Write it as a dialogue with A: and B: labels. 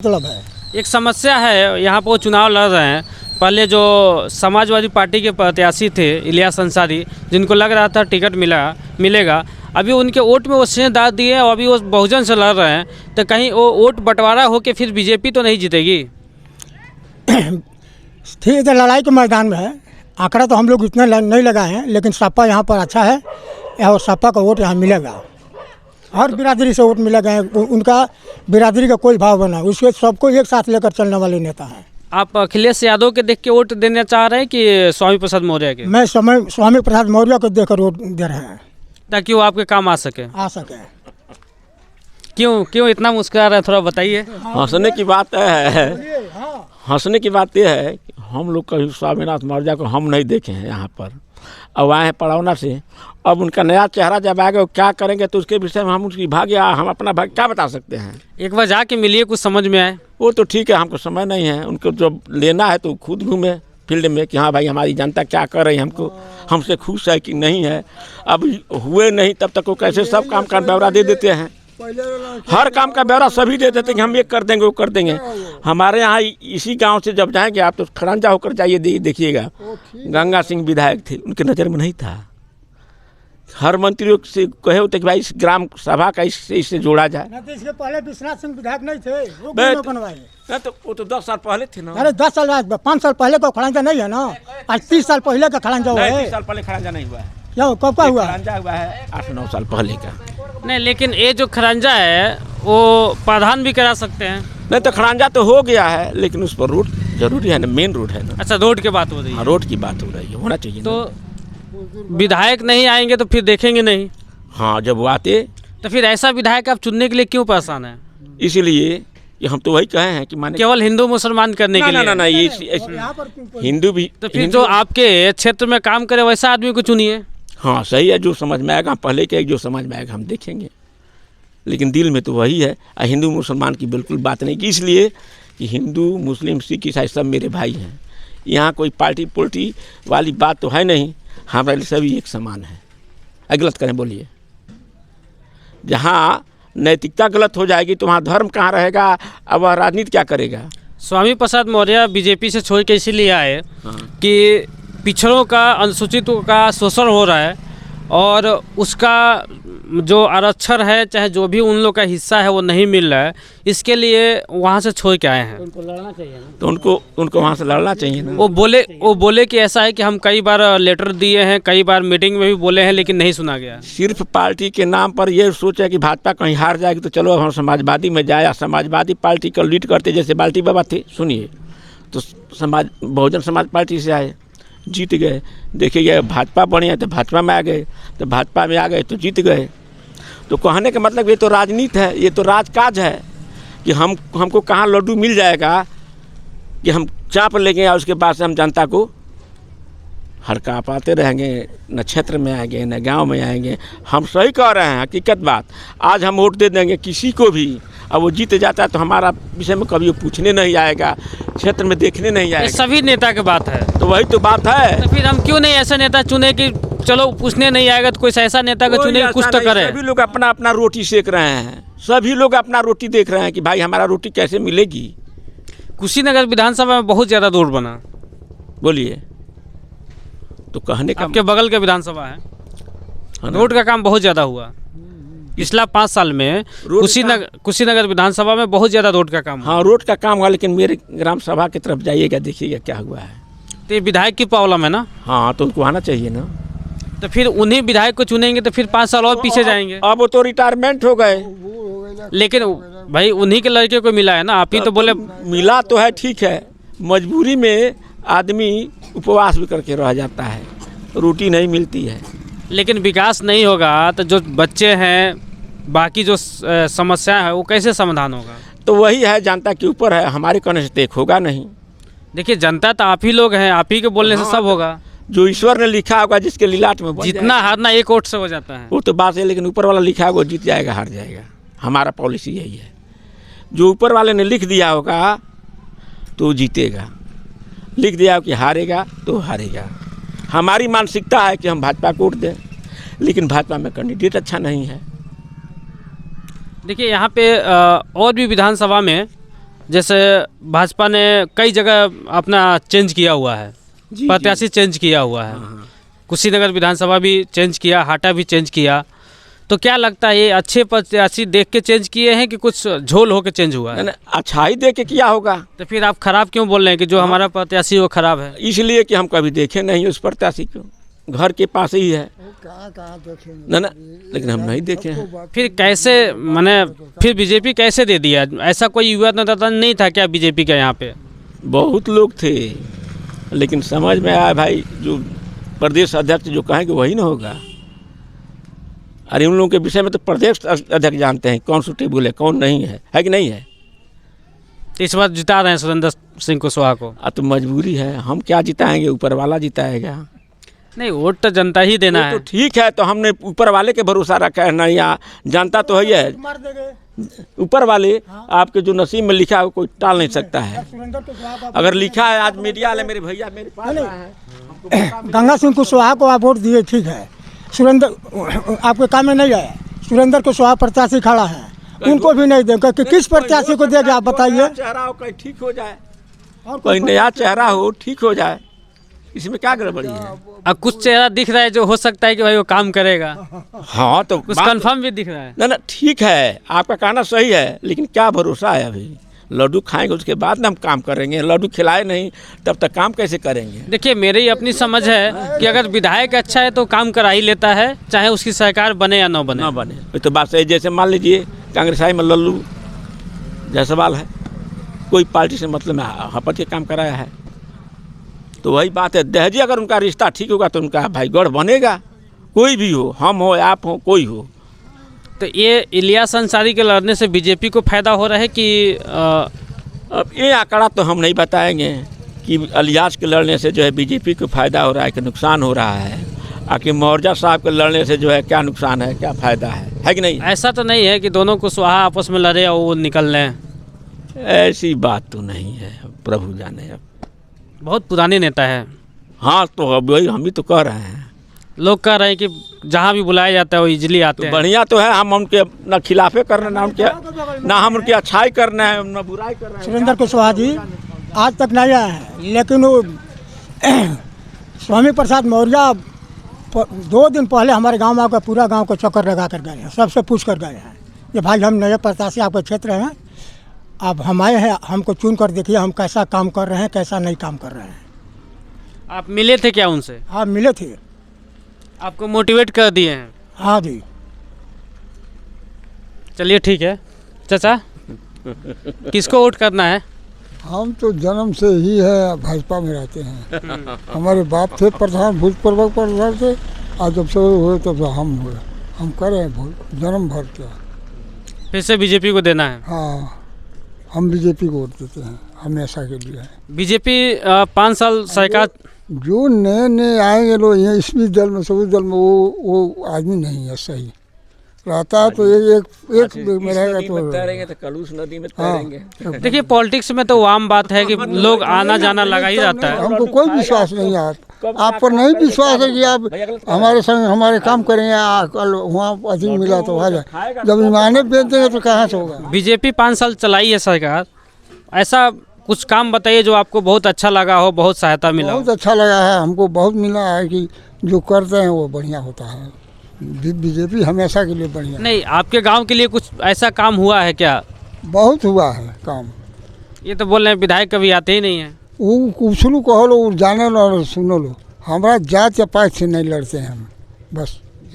A: मतलब है
B: एक समस्या है यहाँ पर वो चुनाव लड़ रहे हैं। पहले जो समाजवादी पार्टी के प्रत्याशी थे इलियास अंसारी, जिनको लग रहा था टिकट मिलेगा, अभी उनके वोट में वो सेंध डाल दिए और अभी वो बहुजन से लड़ रहे हैं। तो कहीं वो वोट बंटवारा होकर फिर बीजेपी तो नहीं जीतेगी?
A: ठीक है, लड़ाई के मैदान में है। आंकड़ा तो हम लोग इतना नहीं लगाए हैं, लेकिन सपा यहाँ पर अच्छा है और सपा का वोट यहाँ मिलेगा। हर बिरादरी से वोट मिलेगा। उनका बिरादरी का कोई भाव बना, उसके सबको एक साथ लेकर चलने वाले नेता हैं।
B: आप अखिलेश यादव के देख के वोट देना चाह रहे हैं कि स्वामी प्रसाद मौर्य के?
A: मैं स्वामी प्रसाद मौर्य को देखकर वोट दे रहे हैं,
B: ताकि वो आपके काम आ सके। क्यों इतना मुस्कुरा रहे हैं, थोड़ा बताइए।
C: हंसने की बात है, हंसने की बात यह है कि हम लोग कभी स्वामीनाथ मौर्य को हम नहीं देखे हैं यहाँ पर। अब आए हैं पड़ौना से, अब उनका नया चेहरा जब आएगा वो क्या करेंगे तो उसके विषय में हम उसकी भाग्य हम अपना भाग्य क्या बता सकते हैं।
B: एक बार जाके मिलिए, कुछ समझ में आए।
C: वो तो ठीक है, हमको समय नहीं है। उनको जब लेना है तो खुद घूमे फील्ड में कि हाँ भाई हमारी जनता क्या कर रही है, हमको हमसे खुश है कि नहीं है। अब हुए नहीं तब तक वो कैसे सब काम का ब्यौरा दे देते हैं। हर काम का ब्यौरा सभी दे देते हैं कि हम ये कर देंगे वो कर देंगे। हमारे यहाँ इसी गांव से जब जाएंगे आप तो खड़ंजा होकर जाइए, देखिएगा गंगा सिंह विधायक थे, उनके नज़र में नहीं था। हर मंत्रियों से कहे होते कि भाई इस ग्राम सभा का इससे जोड़ा जाए।
A: तो इसके पहले विश्वनाथ सिंह विधायक नहीं थे, वो
C: बनवाए तो वो तो 10 साल पहले थे ना।
A: अरे 10 साल 5 साल पहले का खड़ंजा नहीं है ना, आज 30 साल पहले का खड़ंजा हुआ है।
C: 30 साल पहले खड़ंजा नहीं हुआ है।
A: क्या कब का हुआ?
C: खड़ंजा हुआ है 8-9 साल पहले का।
B: नहीं, लेकिन ये जो खड़ंजा है वो प्रधान भी करा सकते हैं।
C: नहीं तो खड़ंजा तो हो गया है, लेकिन उस पर रोड जरूरी है ना, मेन रोड है ना।
B: अच्छा, रोड की बात हो रही है।
C: हाँ, रोड की बात हो रही है, होना चाहिए
B: तो विधायक नहीं आएंगे तो फिर देखेंगे नहीं।
C: हाँ, जब वो आते
B: तो फिर ऐसा विधायक आप चुनने के लिए क्यों परेशान है?
C: इसीलिए कि हम तो वही कहे हैं कि माने
B: केवल हिंदू मुसलमान करने के लिए?
C: ना ये हिंदू भी।
B: तो फिर जो आपके क्षेत्र में काम करे वैसा आदमी को चुनिए।
C: हाँ सही है, जो समझ में आएगा पहले के जो समझ में आएगा हम देखेंगे, लेकिन दिल में तो वही है। हिंदू मुसलमान की बिल्कुल बात नहीं की, इसलिए कि हिंदू मुस्लिम सिख ईसाई सब मेरे भाई हैं। यहाँ कोई पार्टी पोल्टी वाली बात तो है नहीं, हमारे लिए सभी एक समान है। गलत करें बोलिए, जहाँ नैतिकता गलत हो जाएगी तो वहाँ धर्म कहाँ रहेगा, अब वह राजनीति क्या करेगा।
B: स्वामी प्रसाद मौर्य बीजेपी से छोड़ के इसीलिए आए कि पिछड़ों का, अनुसूचितों का शोषण हो रहा है और उसका जो आरक्षण है, चाहे जो भी उन लोग का हिस्सा है वो नहीं मिल रहा है। इसके लिए वहाँ से छोड़ के आए हैं।
A: उनको लड़ना चाहिए ना,
C: तो उनको वहाँ से लड़ना चाहिए ना।
B: वो बोले कि ऐसा है कि हम कई बार लेटर दिए हैं, कई बार मीटिंग में भी बोले हैं, लेकिन नहीं सुना गया।
C: सिर्फ पार्टी के नाम पर ये सोचा कि भाजपा कहीं हार जाएगी तो चलो अब हम समाजवादी में जाए। समाजवादी पार्टी को लीड करते जैसे बाल्टी बाबा थे, सुनिए, तो बहुजन समाज पार्टी से आए, जीत गए। देखिए भाजपा बने तो भाजपा में आ गए, तो भाजपा में आ गए तो जीत गए। तो कहने का मतलब ये तो राजनीति है, ये तो राजकाज है कि हमको कहाँ लड्डू मिल जाएगा कि हम चाप लेंगे और उसके बाद से हम जनता को हड़का पाते रहेंगे, न क्षेत्र में आएंगे न गांव में आएंगे। हम सही कह रहे हैं, हकीकत बात। आज हम वोट दे देंगे किसी को भी, अब वो जीत जाता है तो हमारा विषय में कभी वो पूछने नहीं आएगा, क्षेत्र में देखने नहीं आएगा।
B: सभी नेता की बात है,
C: तो वही तो बात है।
B: तो फिर हम क्यों नहीं ऐसे नेता चुने कि चलो पूछने नहीं आएगा तो कोई ऐसा नेता को चुने कुछ तो करे।
C: सभी लोग अपना अपना रोटी सेक रहे हैं, सभी लोग अपना रोटी देख रहे हैं कि भाई हमारा रोटी कैसे मिलेगी।
B: कुशीनगर विधानसभा में बहुत ज़्यादा रोड बना,
C: बोलिए, तो कहने का
B: आपके बगल का विधानसभा है, रोड का काम बहुत ज़्यादा हुआ पिछला 5 साल में। कुशीनगर विधानसभा में बहुत ज़्यादा रोड का काम।
C: हाँ, रोड का काम हुआ, लेकिन मेरे ग्राम सभा की तरफ जाइएगा, देखिएगा क्या हुआ है।
B: तो ये विधायक की प्रॉब्लम है ना।
C: हाँ, तो उनको आना चाहिए ना।
B: तो फिर उन्हीं विधायक को चुनेंगे तो फिर 5 साल और पीछे जाएंगे।
C: अब वो तो रिटायरमेंट हो गए,
B: लेकिन भाई उन्हीं के लड़के को मिला है ना। आप ही तो बोले
C: मिला तो है, ठीक है, मजबूरी में आदमी उपवास भी करके रह जाता है, रोटी नहीं मिलती है।
B: लेकिन विकास नहीं होगा तो जो बच्चे हैं, बाकी जो समस्या है वो कैसे समाधान होगा?
C: तो वही है, जनता के ऊपर है, हमारे कहने से देख होगा नहीं।
B: देखिए, जनता तो आप ही लोग हैं, आप ही के बोलने से सब होगा।
C: जो ईश्वर ने लिखा होगा, जिसके लीलाट में
B: जितना हारना 1 वोट से हो जाता है,
C: वो तो बात है, लेकिन ऊपर वाला लिखा होगा जीत जाएगा हार जाएगा। हमारा पॉलिसी यही है, जो ऊपर वाले ने लिख दिया होगा तो जीतेगा, लिख दिया हो कि हारेगा तो हारेगा। हमारी मानसिकता है कि हम भाजपा को वोट दें, लेकिन भाजपा में कैंडिडेट अच्छा नहीं है।
B: देखिए यहाँ पे और भी विधानसभा में जैसे भाजपा ने कई जगह अपना चेंज किया हुआ है, प्रत्याशी चेंज किया हुआ है, कुशीनगर विधानसभा भी चेंज किया, हाटा भी चेंज किया, तो क्या लगता है ये अच्छे प्रत्याशी देख के चेंज किए हैं कि कुछ झोल होकर चेंज हुआ है?
C: अच्छाई देख के किया होगा।
B: तो फिर आप खराब क्यों बोल रहे हैं कि जो हमारा प्रत्याशी वो खराब है?
C: इसलिए कि हम कभी देखे नहीं उस प्रत्याशी को, घर के पास ही है ना, लेकिन हम नहीं देखे हैं।
B: फिर कैसे माने फिर बीजेपी कैसे दे दिया? ऐसा कोई युवा नेता नहीं था क्या बीजेपी का यहाँ पे?
C: बहुत लोग थे, लेकिन समझ में आया भाई जो प्रदेश अध्यक्ष जो कहेंगे वही ना होगा। अरे उन लोगों के विषय में तो प्रदेश अध्यक्ष जानते हैं कौन सुटेबल है कौन नहीं है कि नहीं है।
B: इस बार जिता रहे हैं सुरेंद्र सिंह कुशवाहा को।
C: तो मजबूरी है, हम क्या जिताएंगे, ऊपर वाला जिताएगा।
B: नहीं, वोट तो जनता ही देना है।
C: तो ठीक है, तो हमने ऊपर वाले के भरोसा रखा है ना, यहाँ जनता तो है, ऊपर वाले आपके जो नसीब में लिखा है कोई टाल नहीं सकता है। अगर लिखा है, आज मीडिया वाले मेरे भैया मेरे पास है,
A: गंगा सिंह कुशवाहा को आप वोट दिए, ठीक है, सुरेंद्र आपके काम में नहीं आया, सुरेंद्र कुशवाहा प्रत्याशी खड़ा है, उनको भी नहीं देंगे कि किस प्रत्याशी को देंगे आप बताइए?
C: चेहरा हो कहीं ठीक हो जाए, कोई नया चेहरा हो ठीक हो जाए, इसमें क्या गड़बड़ी है?
B: अब कुछ चेहरा दिख रहा है जो हो सकता है कि भाई वो काम करेगा।
C: हाँ, तो
B: कुछ कंफर्म भी दिख रहा है
C: ना, ठीक है, आपका कहना सही है, लेकिन क्या भरोसा है? अभी लड्डू खाएंगे उसके बाद ना हम काम करेंगे, लड्डू खिलाए नहीं तब तक काम कैसे करेंगे?
B: देखिए, मेरी अपनी समझ है कि अगर विधायक अच्छा है तो काम करा ही लेता है, चाहे उसकी सरकार बने या न बने।
C: ये तो बात सही। जैसे मान लीजिए कांग्रेस में लल्लू जायसवाल है, कोई पार्टी से मतलब में हपट के काम कराया है, तो वही बात है। दहजी अगर उनका रिश्ता ठीक होगा तो उनका भाई गढ़ बनेगा, कोई भी हो, हम हो आप हो कोई हो।
B: तो ये इलियास अंसारी के लड़ने से बीजेपी को फायदा हो रहा है कि
C: अब ये आंकड़ा तो हम नहीं बताएंगे कि इलियास के लड़ने से जो है बीजेपी को फायदा हो रहा है कि नुकसान हो रहा है, आखिर मौर्जा साहब के लड़ने से जो है क्या नुकसान है क्या फायदा है कि नहीं?
B: ऐसा तो नहीं है कि दोनों कुशवाहा आपस में लड़े और वो निकल रहे हैं?
C: ऐसी बात तो नहीं है, प्रभु जाने। अब
B: बहुत पुराने नेता है।
C: हाँ, तो अब वही हम भी तो कह रहे हैं,
B: लोग कह रहे हैं कि जहाँ भी बुलाया जाता है वो इजीली आते हैं।
C: बढ़िया तो है, हम उनके न खिलाफे करना ना हम उनकी अच्छाई करना है न बुराई करना है।
A: सुरेंद्र कुशवाहा जी आज तक नहीं आए हैं, लेकिन वो स्वामी प्रसाद मौर्य 2 दिन पहले हमारे गांव में आकर पूरा गांव को चक्कर लगा कर गए हैं, सबसे पूछ कर गए हैं कि भाई हम नए प्रत्याशी आपके क्षेत्र हैं, अब हम आए हैं, हमको चुन कर देखिए हम कैसा काम कर रहे हैं कैसा नहीं काम कर रहे हैं।
B: आप मिले थे क्या उनसे?
A: हाँ, मिले थे।
B: आपको मोटिवेट कर दिए हैं?
A: हाँ जी।
B: चलिए ठीक है। चाचा, किसको वोट करना है?
D: हम तो जन्म से ही है भाजपा में रहते हैं। हमारे बाप थे प्रधान, भूतपूर्व प्रधान थे, आज जब से हुए तब से हम हुए, हम कर रहे हैं वोट जन्म भर के।
B: फिर से बीजेपी को देना है?
D: हाँ, हम बीजेपी को वोट देते हैं, हमेशा के लिए।
B: बीजेपी 5 साल सरकार,
D: जो नए आएंगे लोग यहाँ इसवी दल में सबूत दल में वो आदमी नहीं है सही रहता है, तो एक में रहेगा तो
C: तैरेंगे तो कलूस नदी में तैरेंगे।
B: देखिए पॉलिटिक्स में तो आम बात है कि लोग आना जाना लगा ही रहता है।
D: हमको कोई विश्वास नहीं है आप पर, नहीं विश्वास है कि आप हमारे संग हमारे काम करेंगे। कल वहाँ अधिक मिला तो आ जाए, जब ईमाने बेच देंगे तो कहाँ से होगा?
B: बीजेपी 5 साल चलाई है सरकार, ऐसा कुछ काम बताइए जो आपको बहुत अच्छा लगा हो, बहुत सहायता मिला हो।
D: बहुत अच्छा लगा है हमको, बहुत मिला है कि जो करते हैं वो बढ़िया होता है। बीजेपी हमेशा के लिए बढ़िया।
B: नहीं, आपके गांव के लिए कुछ ऐसा काम हुआ है क्या?
D: बहुत हुआ है काम।
B: ये तो बोल रहे हैं विधायक कभी आते ही नहीं है।
D: वो कुछ कहो लो, जाने लो सुनो लो, हमारा जात या पात से नहीं लड़ते हैं हम, बस